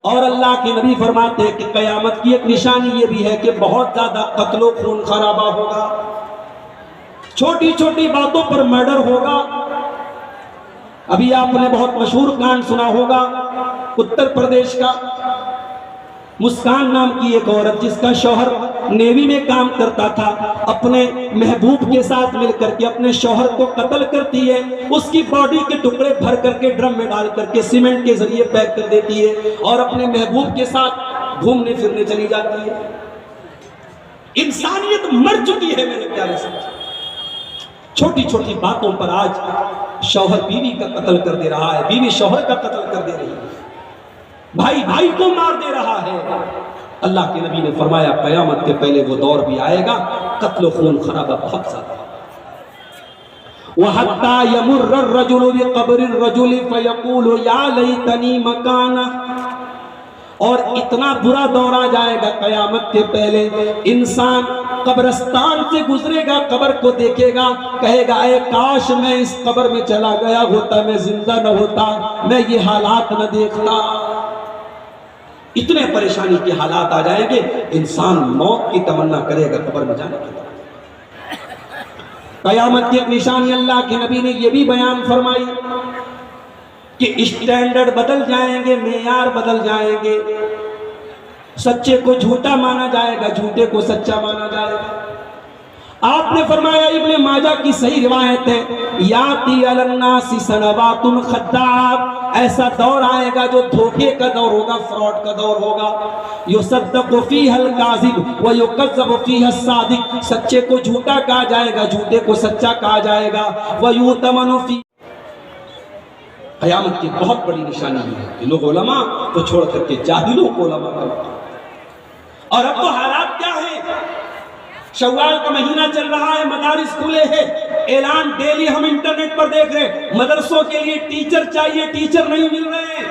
اور اللہ کے نبی فرماتے ہیں کہ قیامت کی ایک نشانی یہ بھی ہے کہ بہت زیادہ قتل و خون خرابہ ہوگا، چھوٹی چھوٹی باتوں پر مرڈر ہوگا۔ ابھی آپ نے بہت مشہور کانڈ سنا ہوگا اتر پردیش کا، مسکان نام کی ایک عورت جس کا شوہر نیوی میں کام کرتا تھا، اپنے محبوب کے ساتھ مل کر کے اپنے شوہر کو قتل کرتی ہے، اس کی باڈی کے ٹکڑے بھر کر کے ڈرم میں ڈال کر کے سیمنٹ کے ذریعے پیک کر دیتی ہے اور اپنے محبوب کے ساتھ گھومنے پھرنے چلی جاتی ہے۔ انسانیت مر چکی ہے میرے پیارے ساتھ۔ چھوٹی چھوٹی باتوں پر آج شوہر بیوی کا قتل کر دے رہا ہے، بیوی شوہر کا قتل کر دے رہی ہے، بھائی بھائی کو مار دے رہا ہے۔ اللہ کے نبی نے فرمایا قیامت کے پہلے وہ دور بھی آئے گا، قتل و خون خرابہ بہت زیادہ۔ وَحَتَّى يَمُرَّ الرَّجُلُ بِقَبْرِ الرَّجُلِ فَيَقُولُ يَا لَيْتَنِي مَكَانَهُ، اور اتنا برا دور آ جائے گا قیامت کے پہلے، انسان قبرستان سے گزرے گا، قبر کو دیکھے گا، کہے گا اے کاش میں اس قبر میں چلا گیا ہوتا، میں زندہ نہ ہوتا، میں یہ حالات نہ دیکھتا۔ اتنے پریشانی کے حالات آ جائیں گے، انسان موت کی تمنا کرے گا قبر میں جانے کی۔ قیامت کی ایک نشانی اللہ کے نبی نے یہ بھی بیان فرمائی کہ اسٹینڈرڈ بدل جائیں گے، معیار بدل جائیں گے، سچے کو جھوٹا مانا جائے گا، جھوٹے کو سچا مانا جائے گا۔ آپ نے فرمایا، ابن ماجہ کی صحیح روایت ہے، یاتی علی الناس سنوات خداعات، ایسا دور آئے گا جو دھوکے کا دور ہوگا، فراڈ کا دور ہوگا، یصدق فیہ الکاذب ویکذب فیہ الصادق، سچے کو جھوٹا کہا جائے گا، جھوٹے کو سچا کہا جائے گا، ویؤتمن فیہ۔ قیامت کی بہت بڑی نشانی ہے کہ لوگ علماء کو چھوڑ کر کے جاہلوں کو علماء کرتے ہیں۔ اور اب تو حالات کیا ہیں، شوال کا مہینہ چل رہا ہے، مدارس کھلے ہیں، اعلان ڈیلی ہم انٹرنیٹ پر دیکھ رہے ہیں، مدرسوں کے لیے ٹیچر چاہیے، ٹیچر نہیں مل رہے ہیں،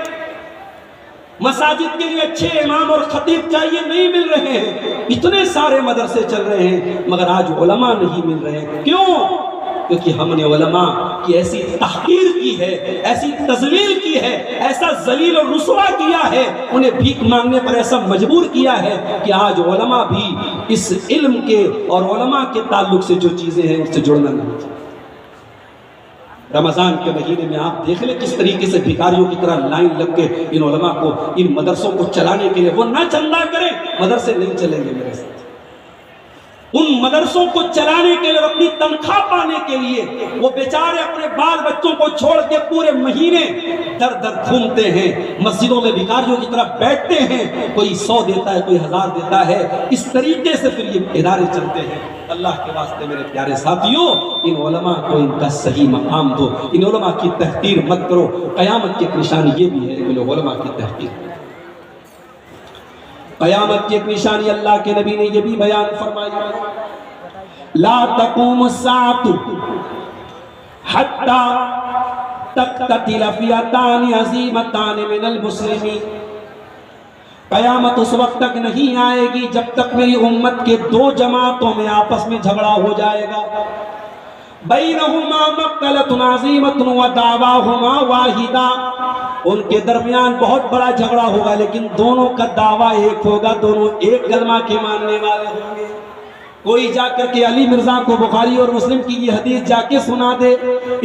مساجد کے لیے اچھے امام اور خطیب چاہیے، نہیں مل رہے ہیں، اتنے سارے مدرسے چل رہے ہیں مگر آج علماء نہیں مل رہے ہیں۔ کیوں؟ کیونکہ ہم نے علماء کی ایسی تحقیر کی ہے، ایسی تذلیل کی ہے، ایسا ذلیل اور رسوا کیا ہے، انہیں بھیک مانگنے پر ایسا مجبور کیا ہے کہ آج علماء بھی اس علم کے اور علماء کے تعلق سے جو چیزیں ہیں اس سے جڑنا نہیں چاہتے۔ رمضان کے مہینے میں آپ دیکھ لیں کس طریقے سے بھکاریوں کی طرح لائن لگ کے ان علماء کو، ان مدرسوں کو چلانے کے لیے، وہ نہ چندہ کریں مدرسے نہیں چلیں گے میرے ساتھ۔ ان مدرسوں کو چلانے کے لیے اور اپنی تنخواہ پانے کے لیے وہ بیچارے اپنے بال بچوں کو چھوڑ کے پورے مہینے در در گھومتے ہیں، مسجدوں میں بھکاریوں کی طرح بیٹھتے ہیں، کوئی 100 دیتا ہے، کوئی 1000 دیتا ہے، اس طریقے سے پھر یہ ادارے چلتے ہیں۔ اللہ کے واسطے میرے پیارے ساتھیوں، ان علماء کو ان کا صحیح مقام دو، ان علماء کی تحقیر مت کرو۔ قیامت کی ایک نشانی یہ بھی ہے کہ لوگ علماء کی تحقیر۔ قیامت کی ایک نشانی اللہ کے نبی نے یہ بھی بیان فرمائی، لا تقوم الساعة حتى تقتتل فئتان عظیمتان من المسلمین، قیامت اس وقت تک نہیں آئے گی جب تک میری امت کے 2 جماعتوں میں آپس میں جھگڑا ہو جائے گا، بینہما مقتلۃ عظیمۃ ودعواہما واحدہ، ان کے درمیان بہت بڑا جھگڑا ہوگا لیکن دونوں کا دعویٰ ایک ہوگا، دونوں ایک کلمہ کے ماننے والے ہوں گے۔ کوئی جا کر کے علی مرزا کو بخاری اور مسلم کی یہ حدیث جا کے سنا دے،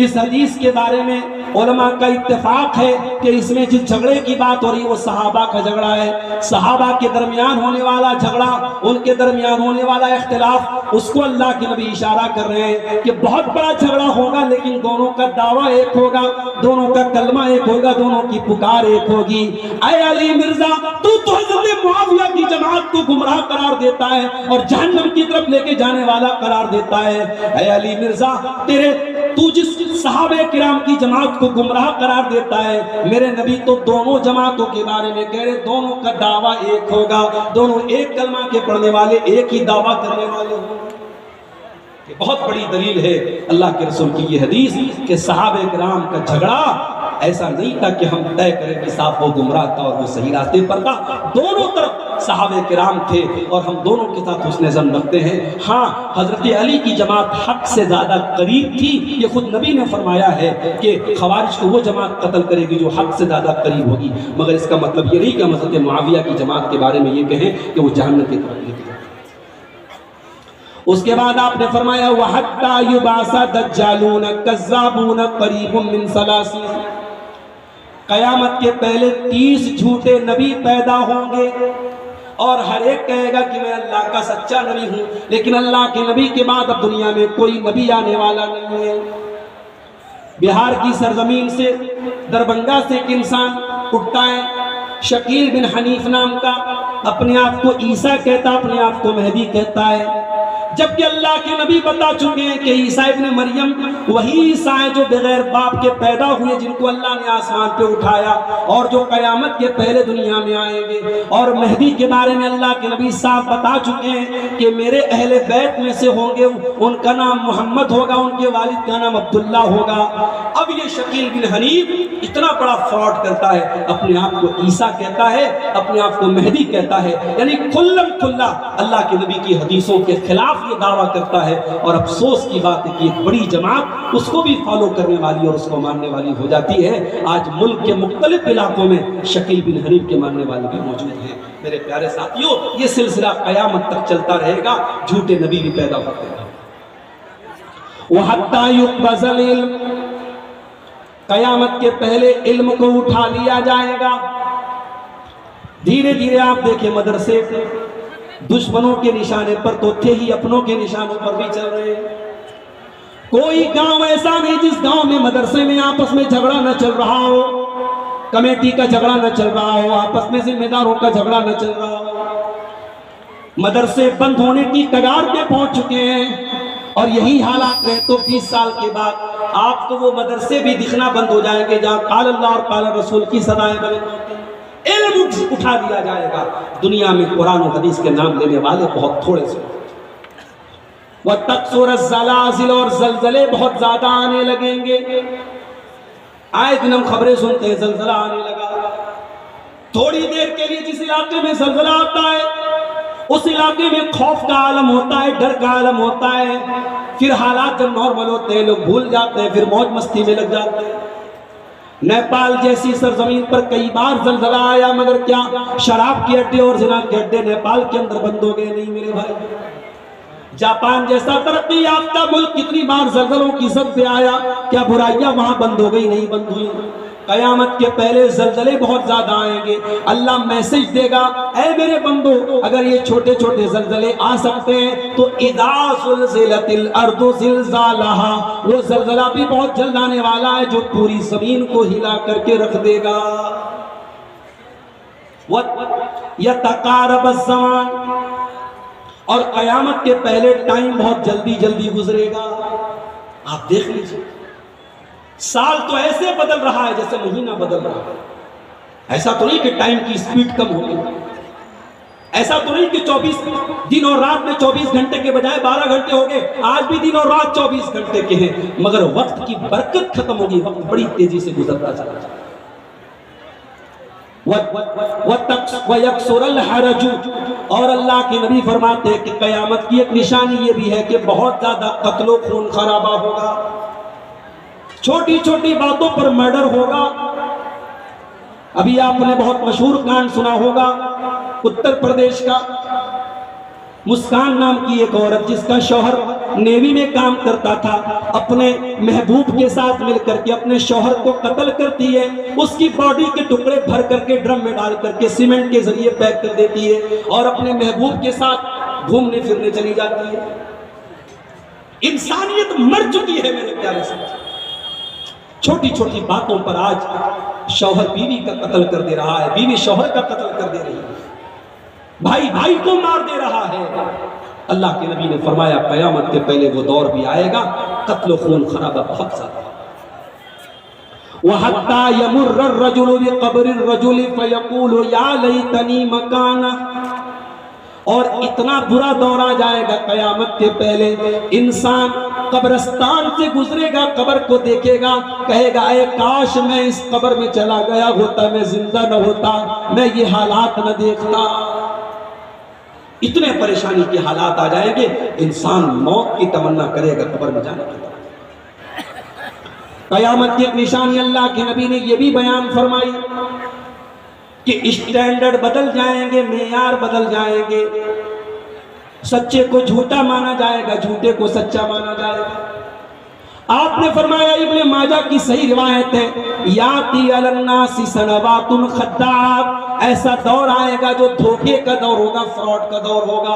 اس حدیث کے بارے میں علماء کا اتفاق ہے کہ اس میں جس جھگڑے کی بات ہو رہی ہے وہ صحابہ کا جھگڑا ہے، صحابہ کے درمیان ہونے والا جھگڑا، ان کے درمیان ہونے والا اختلاف، اس کو اللہ کے نبی اشارہ کر رہے ہیں کہ بہت بڑا جھگڑا ہوگا لیکن دونوں کا دعویٰ ایک ہوگا، دونوں کا کلمہ ایک ہوگا، دونوں کی پکار ایک ہوگی۔ اے علی مرزا، تو حضرت معاویہ کی جماعت کو گمراہ قرار دیتا ہے اور جہنم کی طرف لے کے جانے والا قرار دیتا ہے۔ اے علی مرزا، تو جس صحابہ کرام کی جماعت کو گمراہ قرار دیتا ہے، میرے نبی تو دونوں جماعتوں کے بارے میں کہہ رہے دونوں کا دعویٰ ایک ہوگا، دونوں ایک کلمہ کے پڑھنے والے، ایک ہی دعویٰ کرنے والے ہوں گے۔ یہ بہت بڑی دلیل ہے اللہ کے رسول کی یہ حدیث کہ صحابہ کرام کا جھگڑا ایسا نہیں تھا کہ ہم طے کریں کہ صاحب وہ گمراہ تھا اور وہ صحیح راستے پر تھا، دونوں طرف صحابہ کرام تھے اور ہم دونوں کے ساتھ حسن ظن رکھتے ہیں۔ ہاں حضرت علی کی جماعت حق سے زیادہ قریب تھی، یہ خود نبی نے فرمایا ہے کہ خوارج کو وہ جماعت قتل کرے گی جو حق سے زیادہ قریب ہوگی، مگر اس کا مطلب یہ نہیں کہ ہم حضرت معاویہ کی جماعت کے بارے میں یہ کہیں کہ وہ جہنم کی طرف لے کے جائے۔ اس کے بعد آپ نے فرمایا وَحَتَّى يُبْعَثَ دَجَّالُونَ كَذَّابُونَ قَرِيبٌ مِّن ثَلَاثِينَ، قیامت کے پہلے 30 جھوٹے نبی پیدا ہوں گے اور ہر ایک کہے گا کہ میں اللہ کا سچا نبی ہوں، لیکن اللہ کے نبی کے بعد اب دنیا میں کوئی نبی آنے والا نہیں ہے۔ بہار کی سرزمین سے، دربھنگہ سے ایک انسان اٹھتا ہے، شکیل بن حنیف نام کا، اپنے آپ کو عیسیٰ کہتا، اپنے آپ کو مہدی کہتا ہے، جبکہ اللہ کے نبی بتا چکے ہیں کہ عیسیٰ ابن مریم وہی عیسیٰ ہیں جو بغیر باپ کے پیدا ہوئے، جن کو اللہ نے آسمان پہ اٹھایا اور جو قیامت کے پہلے دنیا میں آئیں گے۔ اور مہدی کے بارے میں اللہ کے نبی صاحب بتا چکے ہیں کہ میرے اہل بیت میں سے ہوں گے، ان کا نام محمد ہوگا، ان کے والد کا نام عبداللہ ہوگا۔ اب یہ شکیل بن حنیف اتنا بڑا فراڈ کرتا ہے، اپنے آپ کو عیسیٰ کہتا ہے، اپنے آپ کو مہدی کہتا ہے، یعنی کھلم کھلا اللہ کے نبی کی حدیثوں کے خلاف یہ دعویٰ کرتا ہے۔ اور افسوس کی بات ہے کہ ایک بڑی جماعت اس کو بھی فالو کرنے والی اور اس کو ماننے والی ہو جاتی ہے۔ آج ملک کے مختلف علاقوں میں شکیل بن حنیف کے ماننے والے بھی موجود ہیں۔ میرے پیارے ساتھیوں، یہ سلسلہ قیامت تک چلتا رہے گا، جھوٹے نبی بھی پیدا ہوتے ہیں۔ وَحَتَّى يُقْبَضَ الْعِلْمُ، قیامت کے پہلے علم کو اٹھا لیا جائے گا۔ دھیرے دھیرے آپ دیکھیں مدرسے دشمنوں کے نشانے پر تو تھے ہی، اپنوں کے نشانوں پر بھی چل رہے ہیں۔ کوئی گاؤں ایسا نہیں جس گاؤں میں مدرسے میں آپس میں جھگڑا نہ چل رہا ہو، کمیٹی کا جھگڑا نہ چل رہا ہو، آپس میں ذمہ داروں کا جھگڑا نہ چل رہا ہو۔ مدرسے بند ہونے کی کگار پہ پہنچ چکے ہیں، اور یہی حالات رہے تو 20 سال کے بعد آپ کو وہ مدرسے بھی دکھنا بند ہو جائیں گے جہاں قال اللہ اور قال رسول کی صدائیں بلند ہوتی ہیں۔ علم اٹھا دیا جائے گا، دنیا میں قرآن و حدیث کے نام لینے والے بہت تھوڑے سے۔ وَتَكْثُرَ الزَّلَازِلُ، اور زلزلے بہت زیادہ آنے لگیں گے۔ آئے دن ہم خبریں سنتے ہیں زلزلہ آنے لگا، تھوڑی دیر کے لیے جس علاقے میں زلزلہ آتا ہے اس علاقے میں خوف کا عالم ہوتا ہے، ڈر کا عالم ہوتا ہے، پھر حالات جب نارمل ہوتے ہیں لوگ بھول جاتے ہیں، پھر موج مستی میں لگ جاتے ہیں۔ نیپال جیسی سرزمین پر کئی بار زلزلہ آیا، مگر کیا شراب کے اڈے اور زنا کے اڈے نیپال کے اندر بند ہو گئے؟ نہیں میرے بھائی۔ جاپان جیسا ترقی یافتہ ملک کتنی بار زلزلوں کی زد پہ آیا، کیا برائیاں وہاں بند ہو گئی؟ نہیں بند ہوئی۔ قیامت کے پہلے زلزلے بہت زیادہ آئیں گے، اللہ میسج دے گا، اے میرے بندو اگر یہ چھوٹے چھوٹے زلزلے آ سکتے ہیں تو اذا زلزلت الارض زلزالہا، وہ زلزلہ بھی بہت جلد آنے والا ہے جو پوری زمین کو ہلا کر کے رکھ دے گا۔ یتقارب الزمان، اور قیامت کے پہلے ٹائم بہت جلدی جلدی گزرے گا۔ آپ دیکھ لیجئے، سال تو ایسے بدل رہا ہے جیسے مہینہ بدل رہا ہے۔ ایسا تو نہیں کہ ٹائم کی سپیڈ کم ہو گئی، ایسا تو نہیں کہ 24 دن اور رات میں 24 گھنٹے کے بجائے 12 گھنٹے ہو گئے، آج بھی دن اور رات 24 گھنٹے کے ہیں، مگر وقت کی برکت ختم ہوگی، وقت بڑی تیزی سے گزرتا چلا جائے۔ وَيَكْسُرَ الْحَرَجُ، اور اللہ کے نبی فرماتے ہیں کہ قیامت کی ایک نشانی یہ بھی ہے کہ بہت زیادہ قتل و خون خرابہ ہوگا، چھوٹی چھوٹی باتوں پر مرڈر ہوگا۔ ابھی آپ نے بہت مشہور کانڈ سنا ہوگا اتر پردیش کا، مسکان نام کی ایک عورت جس کا شوہر نیوی میں کام کرتا تھا، اپنے محبوب کے ساتھ مل کر کے اپنے شوہر کو قتل کرتی ہے، اس کی باڈی کے ٹکڑے بھر کر کے ڈرم میں ڈال کر کے سیمنٹ کے ذریعے پیک کر دیتی ہے اور اپنے محبوب کے ساتھ گھومنے پھرنے چلی جاتی ہے۔ انسانیت مر چکی ہے میرے پیارے ساتھ۔ چھوٹی چھوٹی باتوں پر آج شوہر بیوی کا قتل کر دے رہا ہے، بیوی شوہر کا قتل کر دے رہی ہے، بھائی بھائی کو مار دے رہا ہے۔ اللہ کے نبی نے فرمایا قیامت کے پہلے وہ دور بھی آئے گا، قتل و خون خرابہ بہت زیادہ۔ وَحَتَّى يَمُرَّ الرَّجُلُ بِقَبْرِ الرَّجُلِ فَيَقُولُ يَا لَيْتَنِي مَكَانَهُ، اور اتنا برا دور آ جائے گا قیامت کے پہلے، انسان قبرستان سے گزرے گا، قبر کو دیکھے گا، کہے گا اے کاش میں اس قبر میں چلا گیا ہوتا، میں زندہ نہ ہوتا، میں یہ حالات نہ دیکھتا۔ اتنے پریشانی کے حالات آ جائیں گے، انسان موت کی تمنا کرے گا قبر میں جانے کی۔ قیامت کی ایک نشانی اللہ کے نبی نے یہ بھی بیان فرمائی کہ اسٹینڈرڈ بدل جائیں گے، معیار بدل جائیں گے، سچے کو جھوٹا مانا جائے گا، جھوٹے کو سچا مانا جائے گا۔ آپ نے فرمایا، ابن ماجہ کی صحیح روایت ہے، یاتی علی الناس سنوات خداعات، ایسا دور آئے گا جو دھوکے کا دور ہوگا، فراڈ کا دور ہوگا،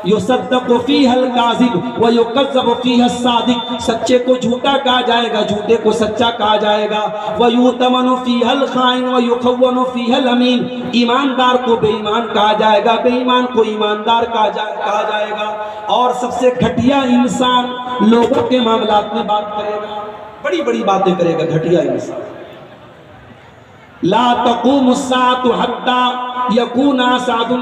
یصدق فیہ الکاذب ویکذب فیہ الصادق، سچے کو جھوٹا کہا جائے گا، جھوٹے کو سچا کہا جائے گا، ویؤتمن فیہ الخائن ویخون فیہ الامین، ایماندار کو بے ایمان کہا جائے گا، بے ایمان کو ایماندار کہا جائے گا، اور سب سے گھٹیا انسان لوگوں کے معاملات میں بات کرے گا، بڑی بڑی باتیں کرے گا، گھٹیا انسان۔ لا تقوم الساعة حتى يكون اسعد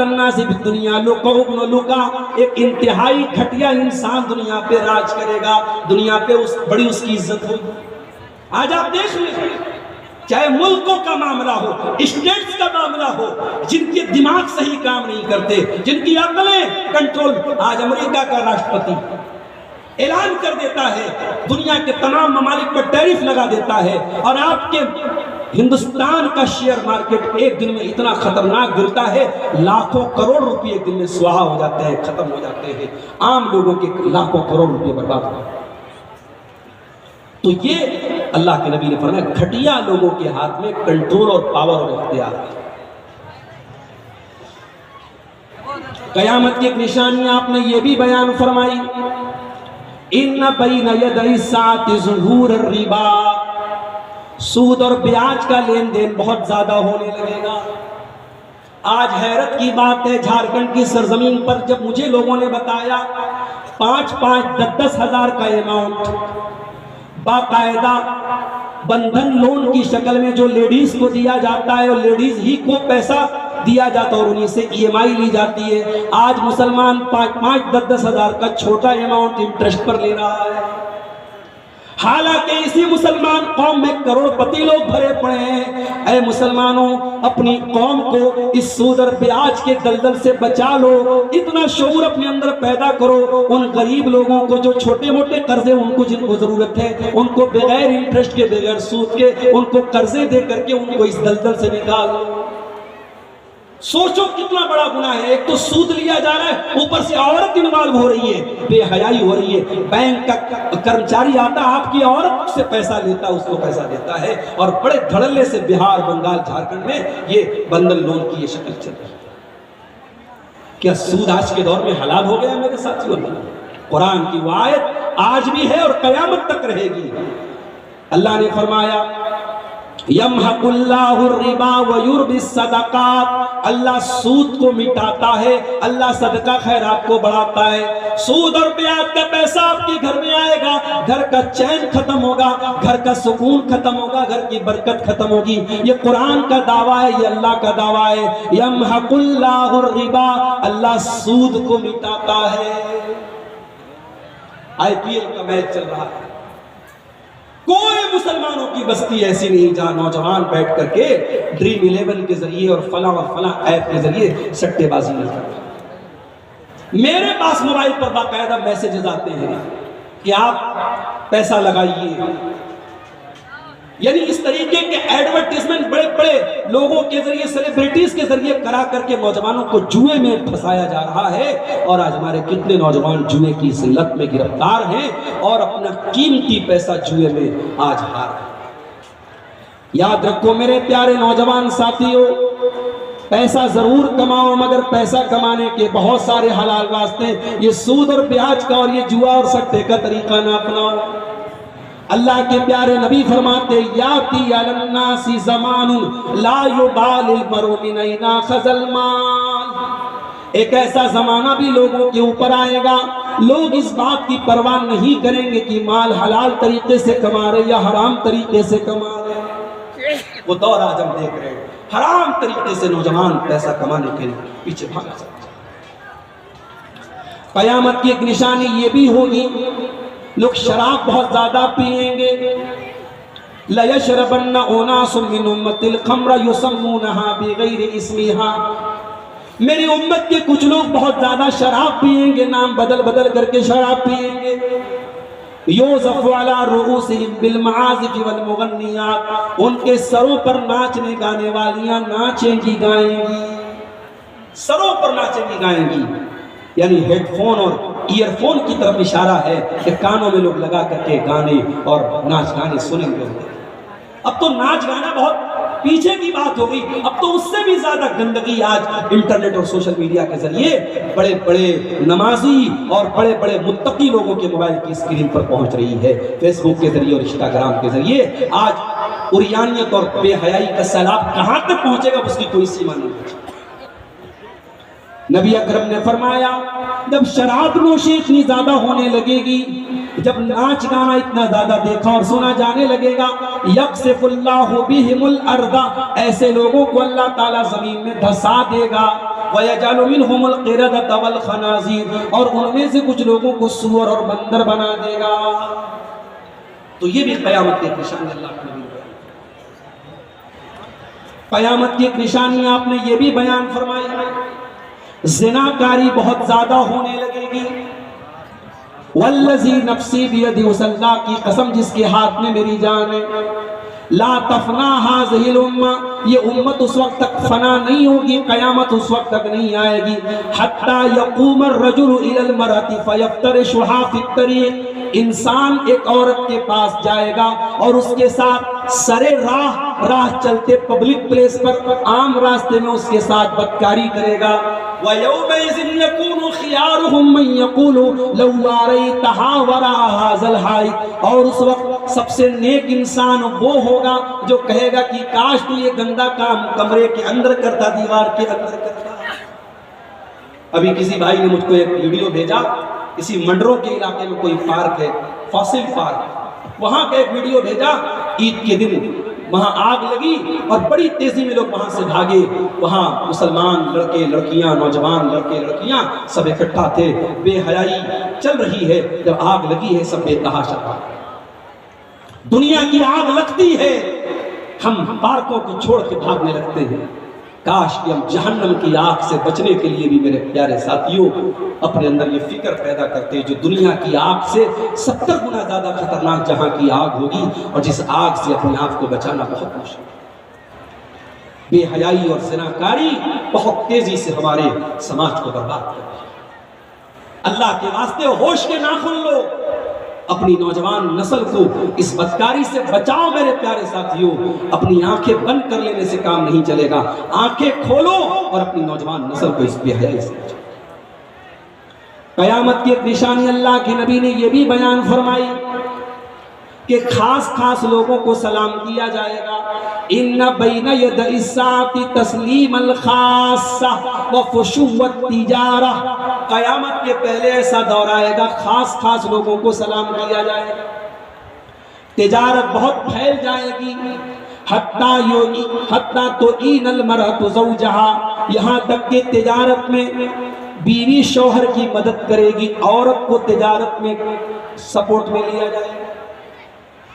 الناس بالدنيا لوکا ابن لوکا، ایک انتہائی گھٹیا انسان دنیا پہ راج کرے گا، دنیا پہ بڑی اس کی عزت ہوگی۔ آج آپ دیکھ لیں، چاہے ملکوں کا معاملہ ہو، اسٹیٹس کا معاملہ ہو، جن کے دماغ صحیح کام نہیں کرتے، جن کی عقلیں کنٹرول، آج امریکہ کا راشٹرپتی اعلان کر دیتا ہے، دنیا کے تمام ممالک پر ٹیرف لگا دیتا ہے، اور آپ کے ہندوستان کا شیئر مارکیٹ ایک دن میں اتنا خطرناک گرتا ہے، لاکھوں کروڑ روپے ایک دن میں سواہ ہو جاتے ہیں، ختم ہو جاتے ہیں، عام لوگوں کے لاکھوں کروڑ روپے برباد ہو جاتے ہیں۔ تو یہ اللہ کے نبی نے فرمایا گھٹیا لوگوں کے ہاتھ میں کنٹرول اور پاور اور اختیار ہے۔ قیامت کی ایک نشانی آپ نے یہ بھی بیان فرمائی، ان بین یدی الساعۃ ظہور الربا، سود اور بیاج کا لین دین بہت زیادہ ہونے لگے گا۔ آج حیرت کی بات ہے، جھارکھنڈ کی سرزمین پر جب مجھے لوگوں نے بتایا 5-10 ہزار کا اماؤنٹ باقاعدہ بندھن لون کی شکل میں جو لیڈیز کو دیا جاتا ہے، اور لیڈیز ہی کو پیسہ دیا جاتا اور انہیں سے ای ایم آئی لی جاتی ہے، آج مسلمان 5-10 ہزار کا چھوٹا اماؤنٹ انٹرسٹ پر لے رہا ہے، حالانکہ اسی مسلمان قوم میں کروڑ پتی لوگ بھرے پڑے ہیں۔ اے مسلمانوں، اپنی قوم کو اس سود اور بیاج کے دلدل سے بچا لو، اتنا شعور اپنے اندر پیدا کرو، ان غریب لوگوں کو جو چھوٹے موٹے قرضے ان کو جن کو ضرورت ہے، ان کو بغیر انٹرسٹ کے، بغیر سود کے، ان کو قرضے دے کر کے ان کو اس دلدل سے نکال لو۔ سوچو کتنا بڑا گناہ ہے، ایک تو سود لیا جا رہا ہے، اوپر سے عورت انوالو ہو رہی ہے، بے حیائی ہو رہی ہے، بینک کا کرمچاری آتا ہے، آپ کی عورت سے پیسہ لیتا ہے، اس کو پیسہ دیتا ہے، اور بڑے دھڑلے سے بہار، بنگال، جھارکھنڈ میں یہ بندھن لون کی یہ شکل چل رہی ہے۔ کیا سود آج کے دور میں حلال ہو گیا میرے ساتھیوں؟ قرآن کی وہ آیت آج بھی ہے اور قیامت تک رہے گی۔ اللہ نے فرمایا یمحق اللہ الربا ویربی الصدقات، اللہ سود کو مٹاتا ہے، اللہ صدقہ خیرات کو بڑھاتا ہے۔ سود اور بیاج کا پیسہ آپ کے گھر میں آئے گا، گھر کا چین ختم ہوگا، گھر کا سکون ختم ہوگا، گھر کی برکت ختم ہوگی۔ یہ قرآن کا دعویٰ ہے، یہ اللہ کا دعویٰ ہے، یمحق اللہ الربا، اللہ سود کو مٹاتا ہے۔ آئی پی ایل کا میچ چل رہا ہے، کوئی مسلمانوں کی بستی ایسی نہیں جہاں نوجوان بیٹھ کر کے ڈریم 11 کے ذریعے اور فلاں ایپ کے ذریعے سٹے بازی نہیں کرتے۔ میرے پاس موبائل پر باقاعدہ میسیجز آتے ہیں کہ آپ پیسہ لگائیے، یعنی اس طریقے کے ایڈورٹیزمنٹ بڑے بڑے لوگوں کے ذریعے، سیلیبریٹیز کے ذریعے کرا کر کے نوجوانوں کو جوئے میں پھنسایا جا رہا ہے، اور آج ہمارے کتنے نوجوان جوئے کی اس لت میں گرفتار ہیں اور اپنا قیمتی پیسہ جوئے میں آج ہار رہے ہیں۔ یاد رکھو میرے پیارے نوجوان ساتھیوں، پیسہ ضرور کماؤ، مگر پیسہ کمانے کے بہت سارے حلال راستے، یہ سود اور بیاج کا اور یہ جوا اور سٹے کا طریقہ نہ اپناؤ۔ اللہ کے پیارے نبی فرماتے یاتی علی الناس زمان لا یبال المرء من این اخذ المال، ایک ایسا زمانہ بھی لوگوں کے اوپر آئے گا، لوگ اس بات کی پرواہ نہیں کریں گے کہ مال حلال طریقے سے کما رہے یا حرام طریقے سے کما رہے۔ وہ دور آج ہم دیکھ رہے ہیں، حرام طریقے سے نوجوان پیسہ کمانے کے لیے پیچھے بھاگ سکتے ہیں۔ قیامت کی ایک نشانی یہ بھی ہوگی، لوگ شراب بہت زیادہ پیئیں گے۔ لَيَشْرَبَنَّ أُنَاسٌ مِّنْ أُمَّتِ الْخَمْرَ يُسَمُّونَهَا بِغَيْرِ اسْمِهَا، میری امت کے کچھ لوگ بہت زیادہ شراب پیئیں گے، نام بدل بدل کر کے شراب پیئیں گے۔ یوزف علی رؤوسہم بالمعازف والمغنیات، ان کے سروں پر ناچنے گانے والیاں ناچیں گی گائیں گی، سروں پر ناچیں گی گائیں گی، یعنی ہیڈ فون اور ایئر فون کی طرف اشارہ ہے کہ کانوں میں لوگ لگا کر کے گانے اور ناچ گانے سنیں گے۔ اب تو ناچ گانا بہت پیچھے کی بات ہو گئی، اب تو اس سے بھی زیادہ گندگی آج انٹرنیٹ اور سوشل میڈیا کے ذریعے بڑے بڑے نمازی اور بڑے بڑے متقی لوگوں کے موبائل کی اسکرین پر پہنچ رہی ہے، فیس بک کے ذریعے اور انسٹاگرام کے ذریعے۔ آج عریانیت اور بے حیائی کا سیلاب کہاں تک پہنچے گا اس کی کوئی سیما نہیں ہے۔ نبی اکرم نے فرمایا جب شراب نوشی اتنی زیادہ ہونے لگے گی، جب ناچ گانا اتنا زیادہ دیکھا اور سنا جانے لگے گا، یکسف اللہ بہم الارض، ایسے لوگوں کو اللہ تعالیٰ زمین میں دھسا دے گا، وَيَجْعَلُ مِنْهُمُ الْقِرَدَةَ وَالْخَنَازِيرَ، اور ان میں سے کچھ لوگوں کو سور اور بندر بنا دے گا۔ تو یہ بھی قیامت کی ایک نشانی اللہ نے بھی بیان کی۔ قیامت کی ایک نشانی آپ نے یہ بھی بیان فرمائی ہے، زنا کاری بہت زیادہ ہونے لگے گی۔ والذی نفسی بیدہ، اس اللہ کی قسم جس کے ہاتھ میں میری جان ہے، لا تفنا ہذہ الامہ، یہ امت اس وقت تک فنا نہیں ہوگی، قیامت اس وقت تک نہیں آئے گی، حتی یقوم الرجل الی المرأة فیفترشھا فی الطریق، انسان ایک عورت کے پاس جائے گا اور اس کے ساتھ سرے راہ چلتے پبلک پلیس پر عام راستے میں اس کے ساتھ بدکاری کرے گا۔ وَيَوْمَئِذٍ يَكُونُ خِيَارُهُمْ مَنْ يَقُولُ لَوْ وَارَيْتَهَا وَرَاءَ هَذَا الْحَائِطِ، اور اس وقت سب سے نیک انسان وہ ہوگا جو کہے گا کہ کاش تو یہ گندا کام کمرے کے اندر کرتا، دیوار کے اندر کرتا۔ ابھی کسی بھائی نے مجھ کو ایک ویڈیو بھیجا، کسی منڈرو کے علاقے میں کوئی پارک ہے، فاسل پارک، وہاں کا ایک ویڈیو بھیجا، عید کے دن وہاں آگ لگی اور بڑی تیزی میں لوگ وہاں سے بھاگے، وہاں مسلمان لڑکے لڑکیاں، نوجوان لڑکے لڑکیاں سب اکٹھا تھے، بے حیائی چل رہی ہے، جب آگ لگی ہے سب بے تحاشا، دنیا کی آگ لگتی ہے، ہم پارکوں کو چھوڑ کے بھاگنے لگتے ہیں۔ کاش کہ ہم جہنم کی آگ سے بچنے کے لیے بھی میرے پیارے ساتھیوں اپنے اندر یہ فکر پیدا کرتے ہیں، جو دنیا کی آگ سے 70 گنا زیادہ خطرناک جہاں کی آگ ہوگی، اور جس آگ سے اپنے آپ کو بچانا بہت مشکل ہے۔ بے حیائی اور زناکاری بہت تیزی سے ہمارے سماج کو برباد کر رہی ہے۔ اللہ کے واسطے ہوش کے ناخن لو، اپنی نوجوان نسل کو اس بدکاری سے بچاؤ میرے پیارے ساتھیوں۔ اپنی آنکھیں بند کر لینے سے کام نہیں چلے گا، آنکھیں کھولو اور اپنی نوجوان نسل کو اس بے حیائی سے بچاؤ۔ قیامت کی ایک نشانی اللہ کے نبی نے یہ بھی بیان فرمائی کہ خاص لوگوں کو سلام کیا جائے گا۔ ان بین ید الساعۃ تسلیم الخاصہ وفشو التجارہ، قیامت کے پہلے ایسا دور آئے گا خاص لوگوں کو سلام کیا جائے گا، تجارت بہت پھیل جائے گی، حتی تعین المرأۃ زوجہا، یہاں تک کہ تجارت میں بیوی شوہر کی مدد کرے گی، عورت کو تجارت میں سپورٹ میں لیا جائے گا۔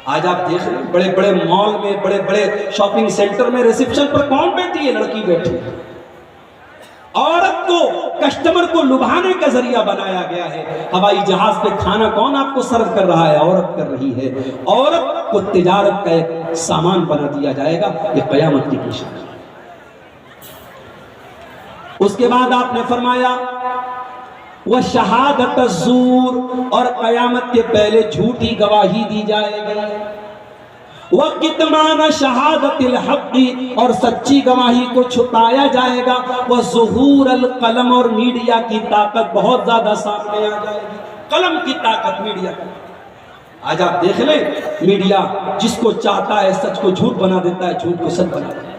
آج آپ دیکھ رہے ہیں بڑے بڑے مال میں، بڑے بڑے شاپنگ سینٹر میں ریسیپشن پر کون بیٹھی ہے؟ لڑکی بیٹھی ہے۔ عورت کو کسٹمر کو لبھانے کا ذریعہ بنایا گیا ہے۔ ہوائی جہاز پہ کھانا کون آپ کو سرو کر رہا ہے؟ عورت کر رہی ہے۔ عورت کو تجارت کا ایک سامان بنا دیا جائے گا، یہ قیامت کی نشانی ہے۔ اس کے بعد آپ نے فرمایا وَشَهَادَةَ الزُّورِ، اور قیامت کے پہلے جھوٹی گواہی دی جائے گی، وَكِتْمَانَ شَهَادَةِ الْحَقِّ، اور سچی گواہی کو چھپایا جائے گا، وَظُهُورَ الْقَلَمِ، اور میڈیا کی طاقت بہت زیادہ سامنے آ جائے گی، قلم کی طاقت میڈیا کی۔ آج آپ دیکھ لیں میڈیا جس کو چاہتا ہے سچ کو جھوٹ بنا دیتا ہے، جھوٹ کو سچ بنا دیتا ہے۔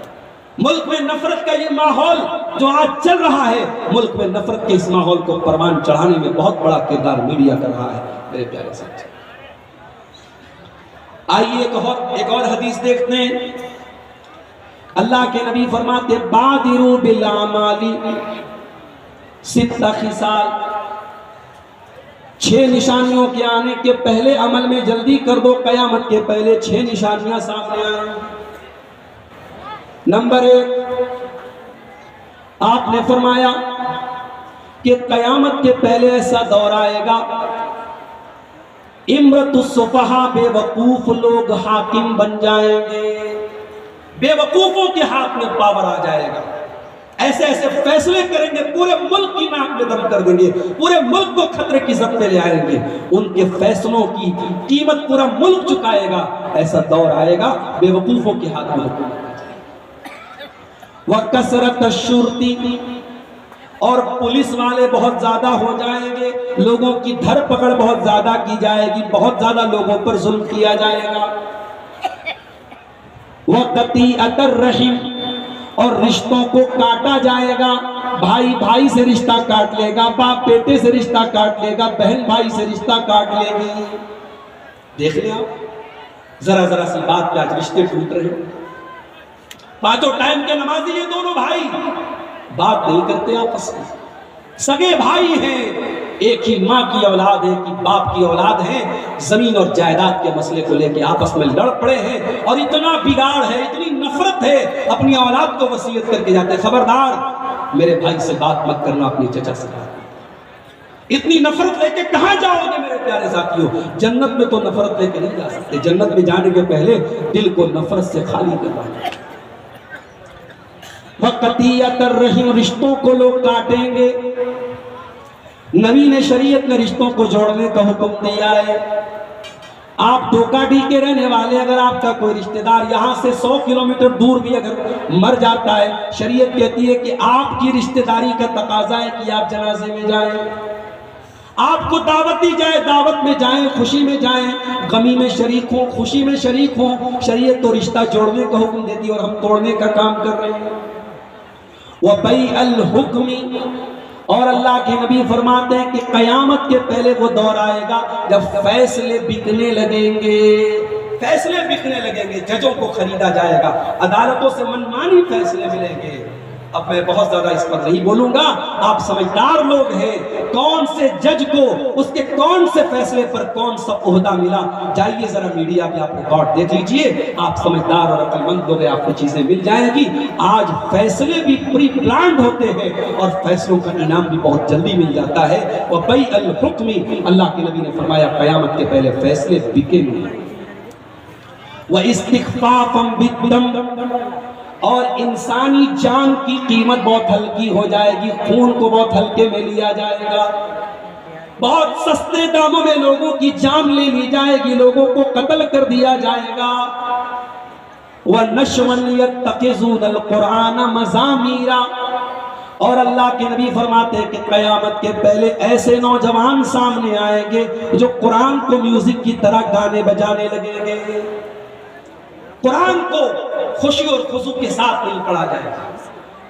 ملک میں نفرت کا یہ ماحول جو آج چل رہا ہے، ملک میں نفرت کے اس ماحول کو پروان چڑھانے میں بہت بڑا کردار میڈیا کر رہا ہے میرے پیارے ساتھی۔ آئیے ایک اور حدیث دیکھتے ہیں۔ اللہ کے نبی فرماتے بادروا بالاعمال ست خصال، 6 نشانیوں کے آنے کے پہلے عمل میں جلدی کر دو، قیامت کے پہلے 6 نشانیاں سامنے آئیں۔ نمبر 1، آپ نے فرمایا کہ قیامت کے پہلے ایسا دور آئے گا، امرت الصفحاء بے وقوف لوگ حاکم بن جائیں گے، بے وقوفوں کے ہاتھ میں پاور آ جائے گا، ایسے ایسے فیصلے کریں گے، پورے ملک کی ناک میں دم کر دیں گے، پورے ملک کو خطرے کی زد پہ لے آئیں گے، ان کے فیصلوں کی قیمت پورا ملک چکائے گا۔ ایسا دور آئے گا بے وقوفوں کے ہاتھ میں حکومت آ جائے گا۔ وَكَثْرَةَ الشُّرْطِ، اور پولیس والے بہت زیادہ ہو جائیں گے، لوگوں کی دھر پکڑ بہت زیادہ کی جائے گی، بہت زیادہ لوگوں پر ظلم کیا جائے گا۔ وَقَطِيعَةَ الرَّحِمِ، اور رشتوں کو کاٹا جائے گا، بھائی بھائی سے رشتہ کاٹ لے گا، باپ بیٹے سے رشتہ کاٹ لے گا، بہن بھائی سے رشتہ کاٹ لے گی۔ دیکھ لیں آپ، ذرا ذرا سی بات پہ آج رشتے ٹوٹ رہے ہیں۔ 5 ٹائم کے نمازی یہ دونوں بھائی بات نہیں کرتے آپس میں، سگے بھائی ہیں، ایک ہی ماں کی اولاد ہے، ایک ہی باپ کی اولاد ہے، زمین اور جائیداد کے مسئلے کو لے کے آپس میں لڑ پڑے ہیں، اور اتنا بگاڑ ہے، اتنی نفرت ہے، اپنی اولاد کو وصیت کر کے جاتے ہیں خبردار میرے بھائی سے بات مت کرنا، اپنی چچا سے بات۔ اتنی نفرت لے کے کہاں جاؤ گے میرے پیارے ساتھیوں؟ جنت میں تو نفرت لے کے نہیں جا سکتے، جنت میں جانے کے پہلے دل کو نفرت سے خالی کرنا ہے۔ وَقَطِيعَةَ الرَّحِمِ، رشتوں کو لوگ کاٹیں گے۔ نبی نے شریعت میں رشتوں کو جوڑنے کا حکم دیا ہے۔ آپ ڈوکاڈی کے رہنے والے، اگر آپ کا کوئی رشتہ دار یہاں سے 100 کلومیٹر دور بھی اگر مر جاتا ہے، شریعت کہتی ہے کہ آپ کی رشتہ داری کا تقاضا ہے کہ آپ جنازے میں جائیں، آپ کو دعوت دی جائے، دعوت میں جائیں، خوشی میں جائیں، غمی میں شریک ہوں، خوشی میں شریک ہوں۔ شریعت تو رشتہ جوڑنے کا حکم دیتی ہے اور ہم توڑنے کا کام کر رہے ہیں۔ وَبَيْعَ الْحُكْمِ، اور اللہ کے نبی فرماتے ہیں کہ قیامت کے پہلے وہ دور آئے گا جب فیصلے بکنے لگیں گے، فیصلے بکنے لگیں گے، ججوں کو خریدا جائے گا، عدالتوں سے منمانی فیصلے ملیں گے۔ اب میں بہت زیادہ اس پر نہیں بولوں گا، آپ سمجھدار لوگ ہیں، کون سے جج کو اس کے کون سے فیصلے پر کون سا عہدہ ملا، جائیے ذرا میڈیا پہ آپ ریکارڈ دیکھ لیجئے، آپ سمجھدار اور عقل مند لوگ ہیں، آپ کو چیزیں مل جائیں گی۔ آج فیصلے بھی پری پلانڈ ہوتے ہیں اور فیصلوں کا انعام بھی بہت جلدی مل جاتا ہے۔ وَبَيْعَ الْحُكْمِ، اللہ کے نبی نے فرمایا قیامت کے پہلے فیصلے بکیں گے۔ وَإِسْتِخْفَافًا بِالدَّمِ، اور انسانی جان کی قیمت بہت ہلکی ہو جائے گی، خون کو بہت ہلکے میں لیا جائے گا، بہت سستے داموں میں لوگوں کی جان لے لی جائے گی، لوگوں کو قتل کر دیا جائے گا۔ وَنَشْوًا يَتَّخِذُونَ الْقُرْآنَ مَزَامِيرًا، اور اللہ کے نبی فرماتے ہیں کہ قیامت کے پہلے ایسے نوجوان سامنے آئیں گے جو قرآن کو میوزک کی طرح گانے بجانے لگیں گے۔ قرآن کو خوشی اور خضوع کے ساتھ نہیں پڑھا جائے گا،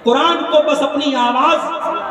قرآن کو بس اپنی آواز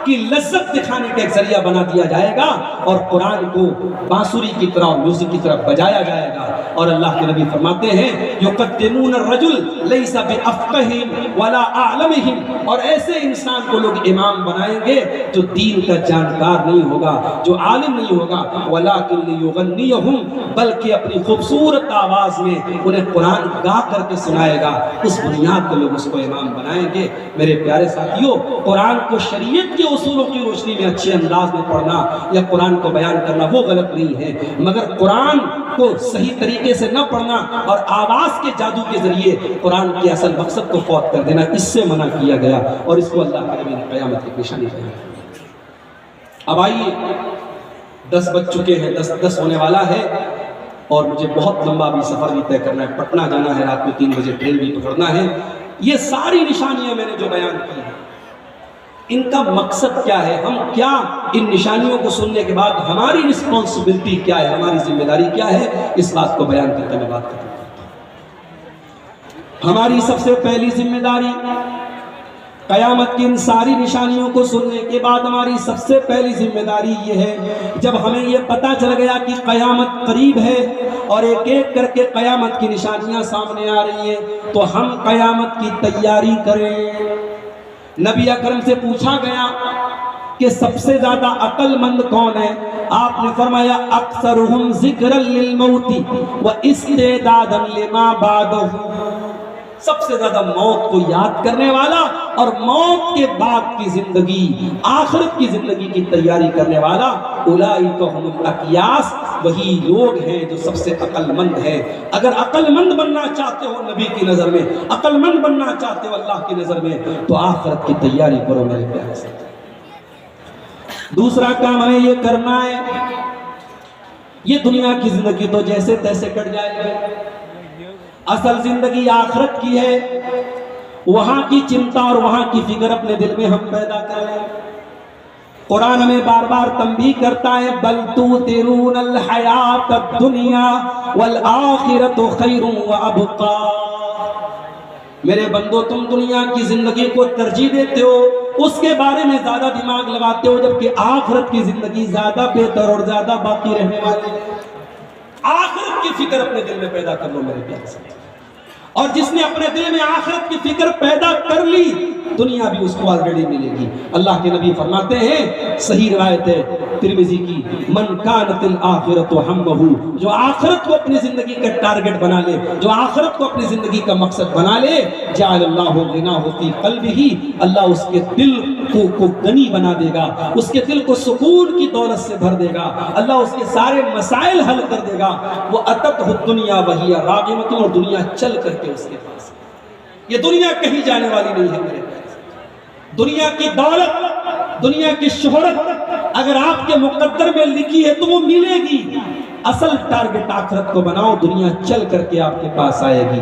کی لذت دکھانے کا ایک ذریعہ بنا دیا جائے گا، اور قرآن کو بانسری کی طرح میوزک کی طرح بجایا جائے گا۔ اور اللہ کے نبی فرماتے ہیں یقدمون الرجل لیس بافقہم ولا اعلمہم، اور ایسے انسان کو لوگ امام بنائیں گے جو دین کا جانکار نہیں ہوگا، جو عالم نہیں ہوگا، ولکن لیغنیہم، بلکہ اپنی خوبصورت آواز میں انہیں قرآن گا کر کے سنائے گا، اس بنیاد پر لوگ اس کو امام بنائیں گے۔ میرے پیارے ساتھیوں، قرآن کو شریعت کے اصولوں کی روشنی میں اچھے انداز میں پڑھنا یا قرآن کو بیان کرنا وہ غلط نہیں ہے، مگر قرآن کو صحیح طریقے سے نہ پڑھنا اور آواز کے جادو کے ذریعے قرآن کی اصل مقصد کو فوت کر دینا، اس سے منع کیا گیا، اور اس کو اللہ کے نبی نے قیامت کی نشانی کہا۔ اب آئیے، 10 بج چکے ہیں، 10 ہونے والا ہے، اور مجھے بہت لمبا بھی سفر بھی طے کرنا ہے، پٹنہ جانا ہے، رات میں 3 بجے ٹرین بھی پکڑنا ہے۔ یہ ساری نشانیاں میں نے جو بیان کی ہیں، ان کا مقصد کیا ہے؟ ہم کیا ان نشانیوں کو سننے کے بعد ہماری رسپانسبلٹی کیا ہے، ہماری ذمہ داری کیا ہے، اس بات کو بیان کرتے میں بات کرتا ہوں۔ ہماری سب سے پہلی ذمہ داری قیامت کی ان ساری نشانیوں کو سننے کے بعد ہماری سب سے پہلی ذمہ داری یہ ہے، جب ہمیں یہ پتہ چل گیا کہ قیامت قریب ہے اور ایک ایک کر کے قیامت کی نشانیاں سامنے آ رہی ہیں، تو ہم قیامت کی تیاری کریں۔ نبی اکرم سے پوچھا گیا کہ سب سے زیادہ عقل مند کون ہے؟ آپ نے فرمایا اکثرہم ذکرا للموت واستعدادا لما بعدہ، سب سے زیادہ موت کو یاد کرنے والا اور موت کے بعد کی زندگی، آخرت کی زندگی کی تیاری کرنے والا، اولئک هم الاقیاس، وہی لوگ ہیں جو سب سے عقل مند ہے۔ اگر عقل مند بننا چاہتے ہو نبی کی نظر میں، عقل مند بننا چاہتے ہو اللہ کی نظر میں، تو آخرت کی تیاری کرو میرے پیارے سے۔ دوسرا کام ہمیں یہ کرنا ہے، یہ دنیا کی زندگی تو جیسے تیسے کٹ جائے گی، اصل زندگی آخرت کی ہے، وہاں کی چنتا اور وہاں کی فکر اپنے دل میں ہم پیدا کر لیں۔ قرآن ہمیں بار بار تنبیہ کرتا ہے بل تؤثرون الحیات الدنیا والآخرۃ خیر وابقا، میرے بندو تم دنیا کی زندگی کو ترجیح دیتے ہو، اس کے بارے میں زیادہ دماغ لگاتے ہو، جبکہ آخرت کی زندگی زیادہ بہتر اور زیادہ باقی رہنے والی ہے۔ آخرت کی فکر اپنے دل میں پیدا کر لو میرے پیارے سے، اور جس نے اپنے دل میں آخرت کی فکر پیدا کر لی دنیا بھی اس کو آلریڈی ملے گی۔ اللہ کے نبی فرماتے ہیں، صحیح روایت ہے ترمذی کی، من کانت الآخرۃ ہمہ، جو آخرت کو اپنی زندگی کا ٹارگٹ بنا لے، جو آخرت کو اپنی زندگی کا مقصد بنا لے، جعل اللہ غناہ فی قلبہ، اللہ اس کے دل کو غنی بنا دے گا، اس کے دل کو سکون کی دولت سے بھر دے گا، اللہ اس کے سارے مسائل حل کر دے گا۔ وہ اتتہ الدنیا وہی راغمۃ، اور دنیا چل کر کے اس کے پاس، یہ دنیا کہیں جانے والی نہیں ہے میرے پاس۔ دنیا کی دولت، دنیا کی شہرت اگر آپ کے مقدر میں لکھی ہے تو وہ ملے گی، اصل ٹارگٹ آخرت کو بناؤ، دنیا چل کر کے آپ کے پاس آئے گی۔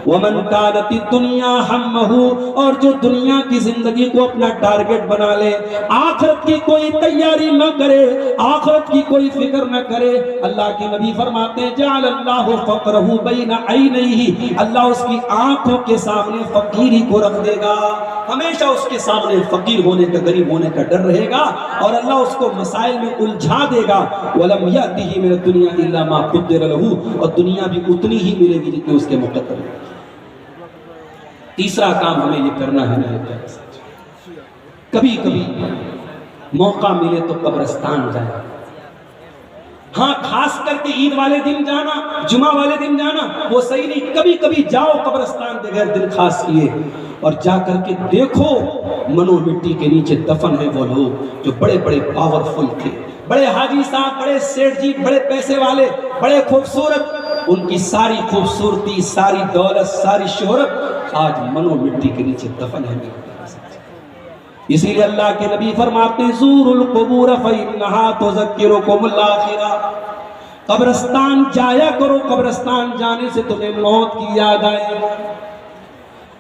وَمَنْ كَانَتِ الدُّنْيَا هَمَّهُ، اور جو دنیا کی زندگی کو اپنا ٹارگٹ بنا لے، آخرت کی کوئی تیاری نہ کرے، آخرت کی کوئی فکر نہ کرے، اللہ کے نبی فرماتے ہیں جعل اللہ فقرہ بین عینیہ، اللہ اس کی آنکھوں کے سامنے فقیری کو رکھ دے گا، ہمیشہ اس کے سامنے فقیر ہونے کا، غریب ہونے کا ڈر رہے گا، اور اللہ اس کو مسائل میں الجھا دے گا۔ وَلَمْ يَأْتِهِ مِنَ الدُّنْيَا إِلَّا مَا قُدِّرَ لَهُ، اور دنیا بھی اتنی ہی ملے گی جتنی اس کے مقدر ہے۔ تیسرا کام ہمیں یہ کرنا ہے میرے پیارے ساتھ، کبھی کبھی موقع ملے تو قبرستان جائیں، ہاں خاص کر کے عید والے دن جانا، جمعہ والے دن جانا وہ صحیح نہیں، کبھی کبھی جاؤ قبرستان بغیر دل خاص کیے، اور جا کر کے دیکھو منو مٹی کے نیچے دفن ہیں وہ لوگ جو بڑے بڑے پاورفل تھے، بڑے حاجی صاحب، بڑے سیٹھ جی، بڑے پیسے والے، بڑے خوبصورت، ان کی ساری خوبصورتی، ساری دولت، ساری شہرت آج منو مٹی کے نیچے دفن ہے۔ اسی لیے اللہ کے نبی فرماتے ہیں زوروا القبور فإنها تذکرکم الآخرہ، قبرستان جایا کرو، قبرستان جانے سے تمہیں موت کی یاد آئے۔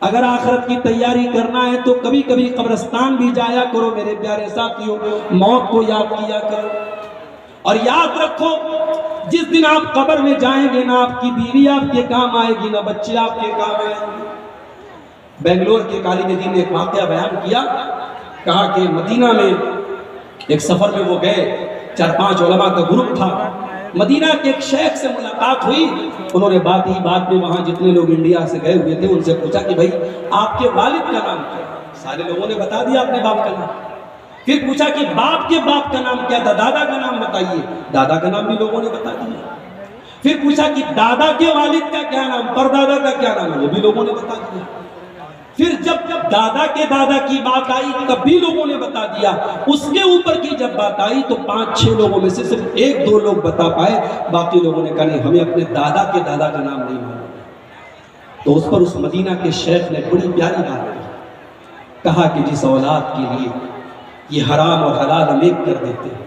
اگر آخرت کی تیاری کرنا ہے تو کبھی کبھی قبرستان بھی جایا کرو میرے پیارے ساتھیوں، موت کو یاد کیا کرو، اور یاد رکھو جس دن آپ قبر میں جائیں گے نہ آپ کی بیوی آپ کے کام آئے گی، نہ بچے آپ کے کام آئے گی۔ بنگلور کے عالم دین نے ایک واقعہ بیان کیا، کہا کہ مدینہ میں ایک سفر میں وہ گئے، 4-5 علماء کا گروپ تھا، مدینہ کے ایک شیخ سے ملاقات ہوئی، انہوں نے بات ہی بات میں وہاں جتنے لوگ انڈیا سے گئے ہوئے تھے ان سے پوچھا کہ بھائی آپ کے والد کا نام کیا؟ سارے لوگوں نے بتا دیا اپنے باپ کا نام۔ پھر پوچھا کہ باپ کے باپ کا نام کیا تھا؟ دادا کا نام بتائیے، دادا کا نام بھی لوگوں نے بتا دیا۔ پھر پوچھا کہ دادا کے والد کا کیا نام، پردادا کا کیا نام ہے، وہ بھی لوگوں نے بتا دیا۔ پھر جب دادا کے دادا کی بات آئی تب بھی لوگوں نے بتا دیا، اس کے اوپر کی جب بات آئی تو 5-6 لوگوں میں سے صرف 1-2 لوگ بتا پائے، باقی لوگوں نے کہا نہیں ہمیں اپنے دادا کے دادا کا نام نہیں معلوم۔ تو اس پر اس مدینہ کے شیخ نے بڑی پیاری بات کی، کہا کہ جس اولاد کے لیے یہ حرام اور حلال ہم ایک کر دیتے ہیں،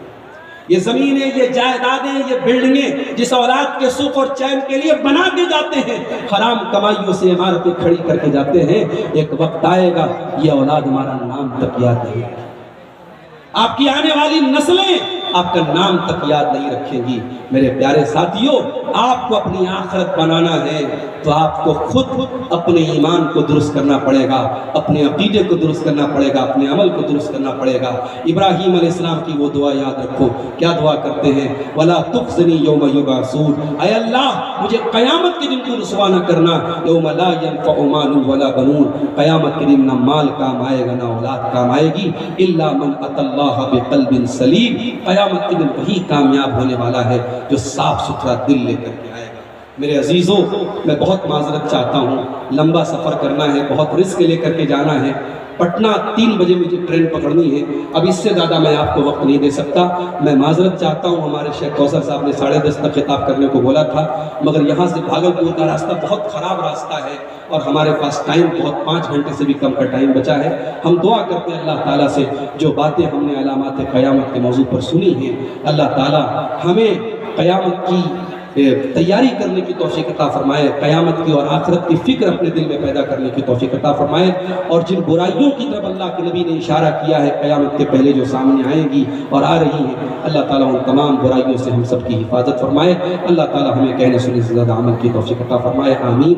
یہ زمینیں، یہ جائیدادیں، یہ بلڈنگیں جس اولاد کے سکھ اور چین کے لیے بنا کے جاتے ہیں، حرام کمائیوں سے عمارتیں کھڑی کر کے جاتے ہیں، ایک وقت آئے گا یہ اولاد ہمارا نام تک یاد نہیں، آپ کی آنے والی نسلیں آپ کا نام تک یاد نہیں رکھیں گی۔ میرے پیارے ساتھیوں، آپ کو اپنی آخرت بنانا ہے تو آپ کو خود اپنے ایمان کو درست کرنا پڑے گا، اپنے عقیدے کو درست کرنا پڑے گا، اپنے عمل کو درست کرنا پڑے گا۔ ابراہیم علیہ السلام کی وہ دعا یاد رکھو، کیا دعا کرتے ہیں؟ وَلَا تُخْزِنِي يَوْمَ يُبْعَثُونَ، اے اللہ مجھے قیامت کے دن کو رسوا نہ کرنا۔ یوم لا ينفع مال ولا بنون، قیامت کے دن نہ مال کام آئے گا نہ اولاد کام آئے گی، الا من اتى اللہ بقلب سلیم، قیامت کے دن وہی کامیاب ہونے والا ہے جو صاف ستھرا دل لے کر کے آئے گا۔ میرے عزیزوں، میں بہت معذرت چاہتا ہوں، لمبا سفر کرنا ہے، بہت رسک لے کر کے جانا ہے۔ پٹنہ 3 بجے مجھے ٹرین پکڑنی ہے، اب اس سے زیادہ میں آپ کو وقت نہیں دے سکتا۔ میں معذرت چاہتا ہوں، ہمارے شیخ کوثر صاحب نے 10:30 تک خطاب کرنے کو بولا تھا، مگر یہاں سے بھاگلپور کا راستہ بہت خراب راستہ ہے اور ہمارے پاس ٹائم بہت 5 گھنٹے سے بھی کم کا ٹائم بچا ہے۔ ہم دعا کرتے ہیں اللہ تعالیٰ سے، جو باتیں ہم نے علامات قیامت کے موضوع پر سنی ہیں، اللہ تعالیٰ ہمیں قیامت کی تیاری کرنے کی توفیق عطا فرمائے، قیامت کی اور آخرت کی فکر اپنے دل میں پیدا کرنے کی توفیق عطا فرمائے، اور جن برائیوں کی طرف اللہ کے نبی نے اشارہ کیا ہے قیامت کے پہلے جو سامنے آئیں گی اور آ رہی ہیں، اللہ تعالیٰ ان تمام برائیوں سے ہم سب کی حفاظت فرمائے۔ اللہ تعالیٰ ہمیں کہنے سننے سے زیادہ عمل کی توفیق عطا فرمائے، آمین۔